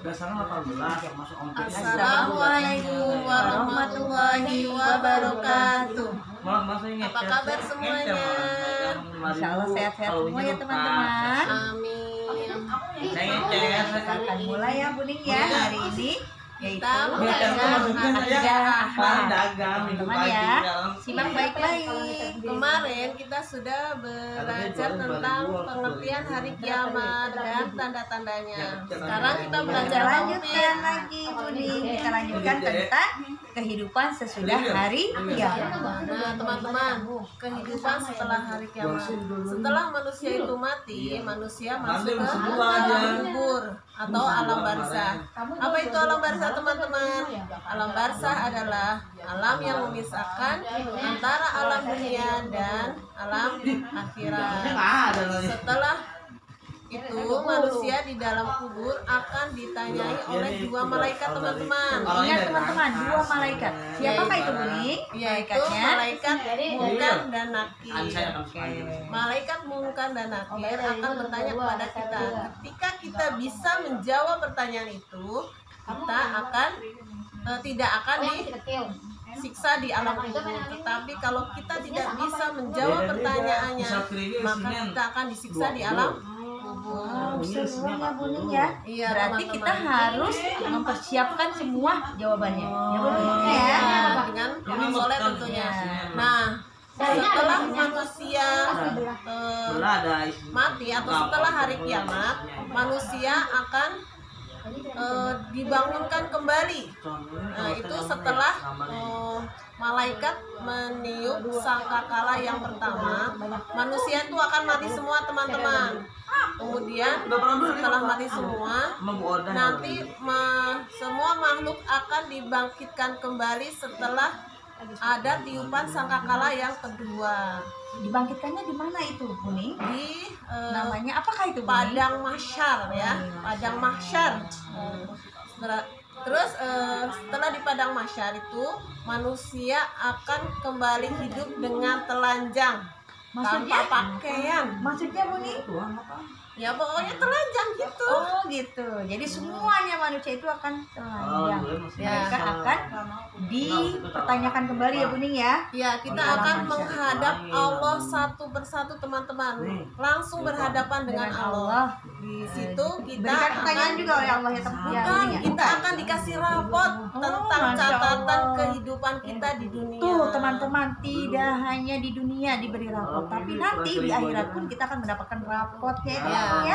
Assalamualaikum warahmatullahi wabarakatuh. Apa kabar semuanya? Insya Allah sehat-sehat semua ya teman-teman. Amin. Kita akan mulai ya Buning ya hari ini, yaitu teman-teman ya. Simak baik-baik. Kemarin kita sudah belajar tentang pengertian hari kiamat dan tanda-tandanya. Sekarang kita belajar Lanjutkan lagi Buning. Kita lanjutkan tentang kehidupan sesudah hari kiamat. Nah teman-teman, kehidupan setelah hari kiamat. Setelah manusia itu mati, manusia masuk ke alam kubur atau alam barzah. Apa itu alam barzah teman-teman? Alam barzah adalah alam yang memisahkan antara alam dunia dan alam akhirat. Setelah itu manusia di dalam kubur akan ditanyai oleh dua malaikat teman-teman. Ingat teman-teman, dua malaikat. Siapakah itu Buning? Yaitu malaikat Munkar dan Nakir. Malaikat Munkar dan Nakir akan bertanya kepada kita. Ketika kita bisa menjawab pertanyaan itu, kita akan tidak akan disiksa di alam kubur. Tetapi kalau kita tidak bisa menjawab pertanyaannya, maka kita akan disiksa di alam kubur. Semuanya Buning ya. Iya, Berarti teman-teman. kita harus mempersiapkan semua jawabannya. Ya Buning ya. Dengan amal soleh tentunya. Nah, setelah manusia mati atau setelah hari kiamat, manusia akan dibangunkan kembali. Nah, itu setelah malaikat meniup sangkakala yang pertama, manusia itu akan mati semua teman-teman. Kemudian setelah mati semua, nanti semua makhluk akan dibangkitkan kembali setelah ada tiupan sangkakala yang kedua. Dibangkitkannya di mana itu Buning? Di Namanya apakah itu Buning? padang mahsyar ya, padang mahsyar. Setelah di padang mahsyar itu manusia akan kembali hidup dengan telanjang, tanpa pakaian. Maksudnya Buning? Ya pokoknya telanjang gitu. Oh gitu. Jadi semuanya manusia itu akan telanjang. Mereka akan dipertanyakan kembali ya Buning ya. Ya, kita akan menghadap Allah satu persatu teman-teman. Langsung berhadapan dengan Allah. Di situ kita Berikan pertanyaan akan juga oleh Allah ya teman-teman. Bukan, kita akan dikasih rapot tentang Masya catatan Allah. kehidupan kita di dunia. Tuh teman-teman, tidak hanya di dunia diberi rapot, tapi nanti di akhirat pun kita akan mendapatkan rapot ya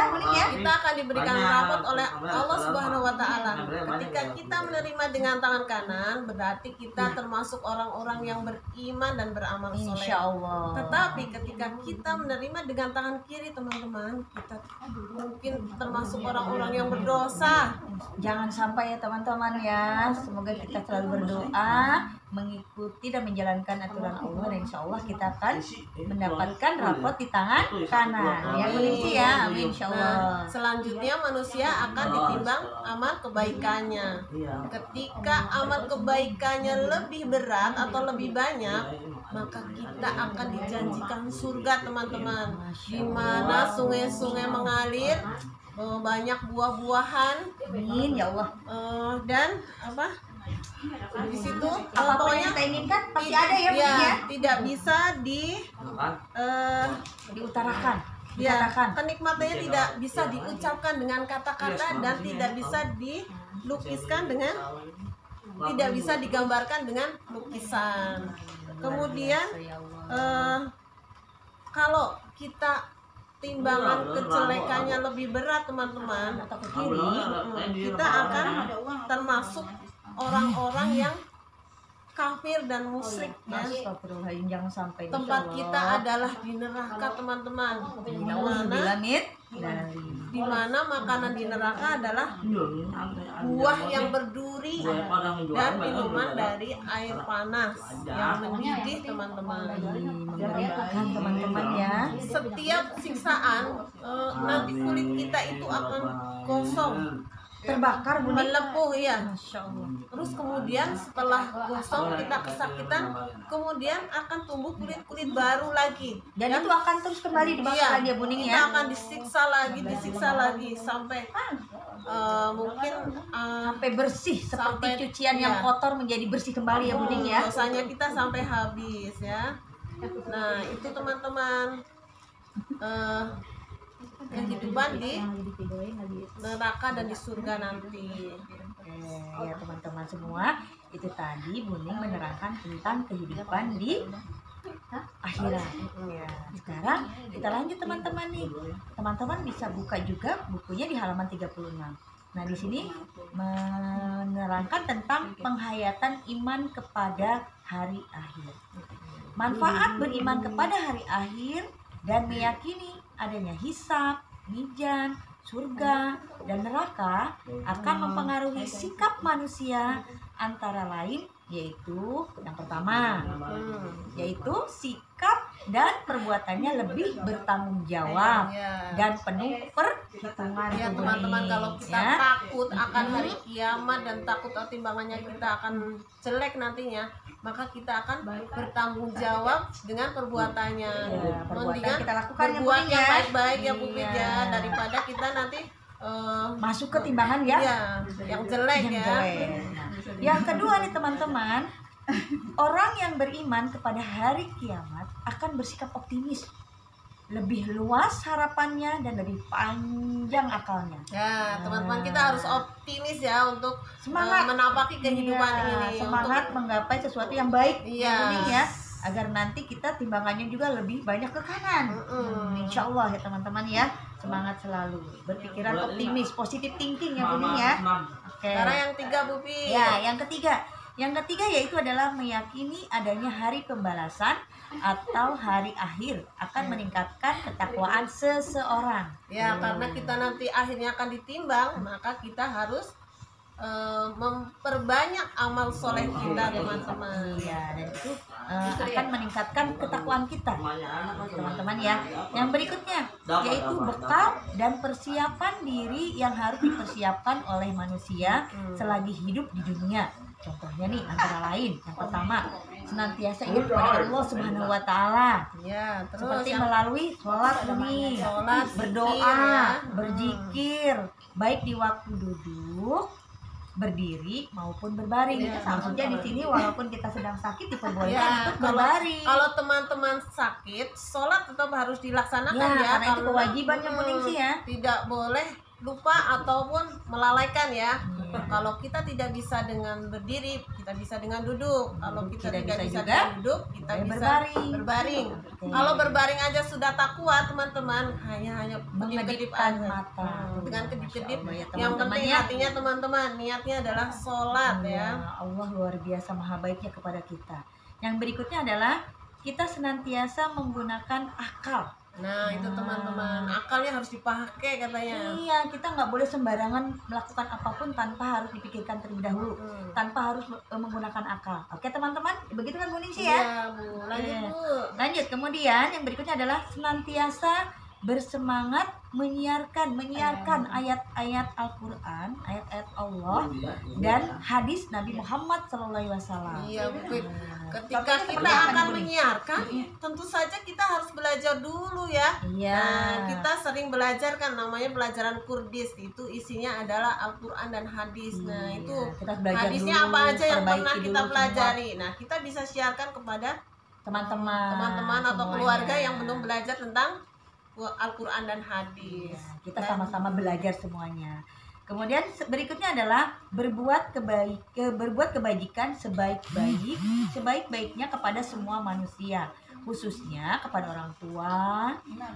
Buning ya. Kita akan diberikan rapot oleh Allah Subhanahu wa taala. Ketika kita menerima dengan tangan kanan, berarti kita termasuk orang-orang yang beriman dan beramal soleh. Insya Allah. Tetapi ketika kita menerima dengan tangan kiri teman-teman, kita mungkin termasuk orang-orang yang berdosa. Jangan sampai ya teman-teman ya. Semoga kita selalu berdoa, mengikuti dan menjalankan aturan Allah, dan insya Allah kita akan mendapatkan rapot di tangan kanan. Ya Buning sih ya. Amin insya Allah. Nah, selanjutnya manusia akan ditimbang amal kebaikannya. Ketika amal kebaikannya lebih berat atau lebih banyak, maka kita akan dijanjikan surga teman-teman, di mana sungai-sungai mengalir, banyak buah-buahan, Amin ya Allah. dan apa? Di situ Apapun yang kita inginkan pasti ada ya Buning ya. tidak bisa Diutarakan. ya, Dikatakan. kenikmatannya tidak bisa diucapkan dengan kata-kata dan tidak bisa dilukiskan dengan, tidak bisa digambarkan dengan lukisan. Kemudian kalau kita timbangan kejelekannya lebih berat teman-teman atau ke kiri, kita akan termasuk orang-orang yang kafir dan musyrik ya. Astagfirullahaladzim, jangan sampai. Tempat kita adalah di neraka teman-teman. Di mana makanan di neraka adalah buah yang berduri dan minuman dari air panas yang mendidih teman-teman. Mengerikan teman-teman ya. Setiap siksaan nanti kulit kita itu akan gosong, Terbakar Buning. melepuh ya. Masya Allah. Terus kemudian setelah gosong kita kesakitan, kemudian akan tumbuh kulit-kulit baru lagi. Dan itu akan terus kembali dibakar lagi ya Buning Kita ya. akan disiksa lagi sampai mungkin sampai bersih seperti sampai- cucian yang iya. kotor menjadi bersih kembali ya Buning ya. dosanya kita sampai habis ya. Nah itu teman-teman, kehidupan di neraka dan di surga nanti. Oke, ya teman-teman semua, itu tadi Buning menerangkan tentang kehidupan di akhirat. Ya, sekarang kita lanjut teman-teman nih. Teman-teman bisa buka juga bukunya di halaman 36. Nah, di sini menerangkan tentang penghayatan iman kepada hari akhir. Manfaat beriman kepada hari akhir dan meyakini adanya hisab, mizan, surga, dan neraka akan mempengaruhi sikap manusia, antara lain yaitu yang pertama, yaitu sikap dan perbuatannya lebih bertanggung jawab Ya. dan penuh perhitungan. Ya teman-teman, kalau kita ya. takut akan hari kiamat dan takut timbangannya kita akan jelek nantinya, maka kita akan bertanggung jawab dengan perbuatannya. Ya, perbuatan Mendingan kita lakukan yang berbuat penting yang ya. baik-baik ya Bu Iya. Pija, daripada kita nanti Masuk ke timbangan ya, yang jelek yang ya. jelek. Nah, yang kedua nih teman-teman, orang yang beriman kepada hari kiamat akan bersikap optimis, lebih luas harapannya dan lebih panjang akalnya. Ya, teman-teman, kita harus optimis ya untuk Semangat menapaki kehidupan Iya, ini. semangat menggapai sesuatu yang baik, Iya. yang penting ya, agar nanti kita timbangannya juga lebih banyak ke kanan. Insya Allah ya teman-teman ya, semangat selalu, berpikiran optimis, positive thinking ya Buning ya. Oke. Sekarang yang tiga Bu Pi. Ya, yang ketiga yaitu adalah meyakini adanya hari pembalasan atau hari akhir akan meningkatkan ketakwaan seseorang. Ya, karena kita nanti akhirnya akan ditimbang, maka kita harus memperbanyak amal soleh kita, teman-teman. Iya, dan itu akan meningkatkan ketakwaan kita, teman-teman ya. Yang berikutnya yaitu bekal dan persiapan diri yang harus dipersiapkan oleh manusia selagi hidup di dunia. Contohnya nih antara lain, yang pertama, senantiasa ingat kepada Allah Subhanahu wa taala. Ya, terus Seperti yang melalui sholat ini, sholat, berdoa, zikir, ya. berzikir, baik di waktu duduk, berdiri maupun berbaring. Ya. Maksudnya di sini walaupun kita sedang sakit diperbolehkan Ya, untuk berbaring. kalau teman-teman sakit, sholat tetap harus dilaksanakan Ya, ya, karena itu kewajibannya Buning sih ya. Tidak boleh lupa ataupun melalaikan ya. Iya. Kalau kita tidak bisa dengan berdiri, kita bisa dengan duduk. Kalau kita Tidak tidak bisa bisa juga, dengan duduk, kita boleh bisa berbaring. berbaring. Oke. Kalau berbaring aja sudah tak kuat, teman-teman, hanya kedip-kedip Mengedipkan aja. mata. Dengan kedip-kedip. Masya Allah ya, Yang teman-teman penting ya. hatinya teman-teman, niatnya adalah sholat ya. Allah luar biasa maha baiknya kepada kita. Yang berikutnya adalah kita senantiasa menggunakan akal. Nah itu teman-teman, akalnya harus dipakai katanya. Iya, kita nggak boleh sembarangan melakukan apapun tanpa harus dipikirkan terlebih dahulu, tanpa harus menggunakan akal. Oke teman-teman, begitu kan Buning sih ya? Iya Bu, lanjut Iya. Bu. Lanjut, kemudian yang berikutnya adalah senantiasa bersemangat menyiarkan ayat-ayat Al-Quran, ayat-ayat Allah dan hadis Nabi Muhammad SAW. Iya Bu Pip. Ketika Contohnya kita seperti apa akan nih, Bu? menyiarkan, tentu saja kita harus belajar dulu ya. Iya. Nah, kita sering belajar kan, namanya pelajaran Kurdis. Itu isinya adalah Al-Quran dan hadis. Nah Iya, itu kita harus belajar hadisnya dulu, apa aja yang perbaiki pernah kita dulu pelajari. Nah kita bisa siarkan kepada teman-teman atau semuanya. keluarga yang belum belajar tentang Al-Quran dan hadis. Iya, kita sama-sama belajar semuanya. Kemudian berikutnya adalah berbuat kebajikan sebaik-baiknya kepada semua manusia, khususnya kepada orang tua,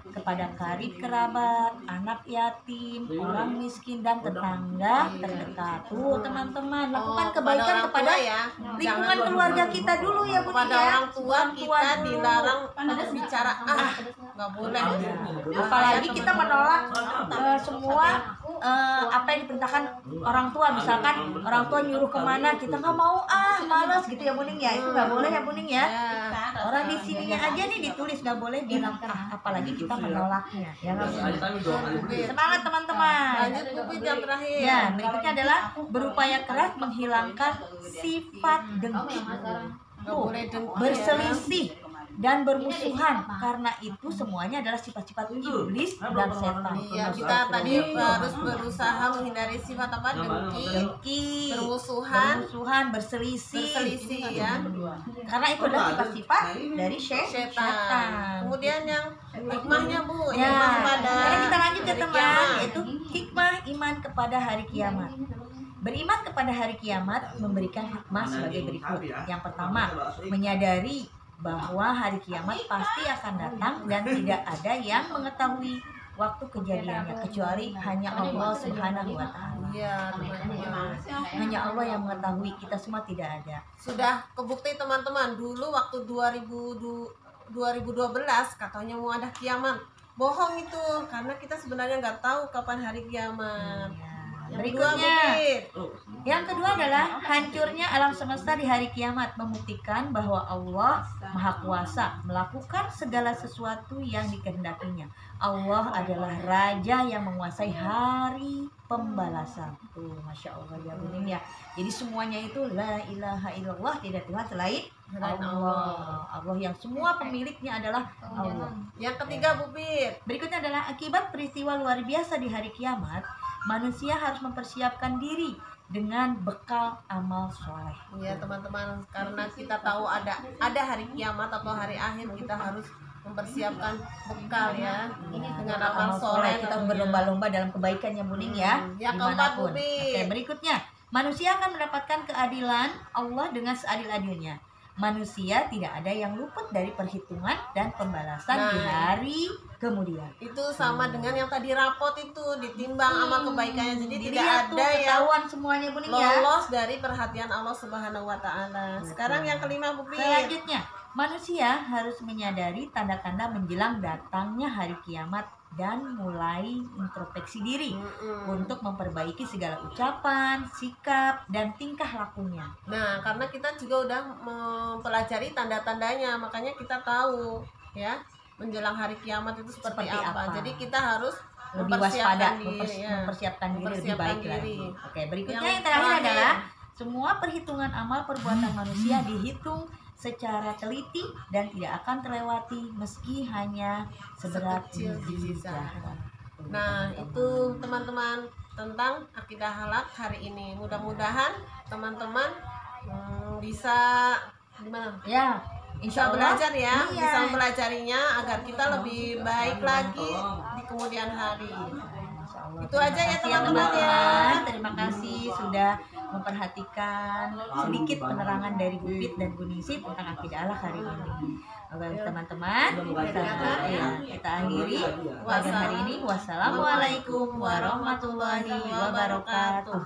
kepada karib kerabat, anak yatim, orang miskin dan tetangga terdekat. Tuh teman-teman, lakukan kebaikan orang kepada tua ya. lingkungan Jangan keluarga kita dulu ya Bu kepada ya. orang tua kita dulu. dilarang bicara nggak boleh. Apalagi kita menolak semua apa yang diperintahkan orang tua. Misalkan orang tua nyuruh kemana, kita nggak mau, malas gitu ya Buning ya. Itu nggak boleh ya Buning ya. Orang di sininya aja nih ditulis nggak boleh bilang apalagi kita menolaknya ya nggak boleh. Semangat teman-teman. Lanjut Bu Pip yang terakhir. Ya, berikutnya adalah berupaya keras menghilangkan sifat dengki. Nggak boleh dengki ya. Berselisih dan bermusuhan, karena itu semuanya adalah sifat-sifat iblis dan setan. Iya, kita tadi harus berusaha menghindari sifat apa? Dengki, bermusuhan, berselisih ya. Karena itu adalah sifat-sifat dari setan. Kemudian yang hikmahnya Bu, ya, pada kita lanjut ya teman, yaitu hikmah iman kepada hari kiamat. Beriman kepada hari kiamat memberikan hikmah sebagai berikut. Yang pertama, menyadari bahwa hari kiamat pasti akan datang dan tidak ada yang mengetahui waktu kejadiannya kecuali hanya Allah Subhanahu wa Ta'ala. Iya, teman-teman. Hanya Allah yang mengetahui, kita semua tidak ada. Sudah kebukti teman-teman, dulu waktu 2012 katanya mau ada kiamat. Bohong itu, karena kita sebenarnya nggak tahu kapan hari kiamat. Berikutnya, yang kedua adalah hancurnya alam semesta di hari kiamat, membuktikan bahwa Allah Maha Kuasa melakukan segala sesuatu yang dikehendakinya. Allah adalah Raja yang menguasai hari pembalasan. Tuh, Masya Allah ya Buning ya. Jadi semuanya itu la ilaha illallah, tidak Tuhan selain Allah. Allah yang semua pemiliknya adalah Allah. Yang ketiga Bu Pit, berikutnya adalah akibat peristiwa luar biasa di hari kiamat, manusia harus mempersiapkan diri dengan bekal amal soleh. Ya teman-teman, karena kita tahu ada hari kiamat atau hari akhir, kita harus mempersiapkan bekal ya dengan amal soleh. Kita berlomba-lomba dalam kebaikan yang Buning ya. Yang keempat Bu Oke, Pit, berikutnya, manusia akan mendapatkan keadilan Allah dengan seadil-adilnya. Manusia tidak ada yang luput dari perhitungan dan pembalasan di hari kemudian. Itu sama dengan yang tadi rapot itu ditimbang amal kebaikannya, jadi tidak ada yang ketahuan semuanya Buning ya. lolos dari perhatian Allah Subhanahu wa Ta'ala. Sekarang yang kelima Bu Pit. Selanjutnya, manusia harus menyadari tanda-tanda menjelang datangnya hari kiamat dan mulai introspeksi diri untuk memperbaiki segala ucapan, sikap, dan tingkah lakunya. Nah, karena kita juga udah mempelajari tanda-tandanya, makanya kita tahu ya menjelang hari kiamat itu seperti apa. Jadi kita harus lebih waspada, mempersiapkan diri lebih baik lagi. Oke, berikutnya yang Yang terakhir terakhir adalah semua perhitungan amal perbuatan manusia dihitung secara teliti dan tidak akan terlewati meski hanya seberat biji zahra. Nah, itu teman-teman tentang akidah halak hari ini. Mudah-mudahan teman-teman bisa gimana? Ya, Insya Allah belajar ya, iya, bisa mempelajarinya agar kita lebih baik lagi di kemudian hari. Itu aja ya teman-teman ya. Terima kasih sudah memperhatikan sedikit penerangan dari Bu Pit dan Bu Ningsih tentang akidah halak hari ini. Oke teman-teman, kita akhiri pada hari ini. Wassalamualaikum warahmatullahi wabarakatuh.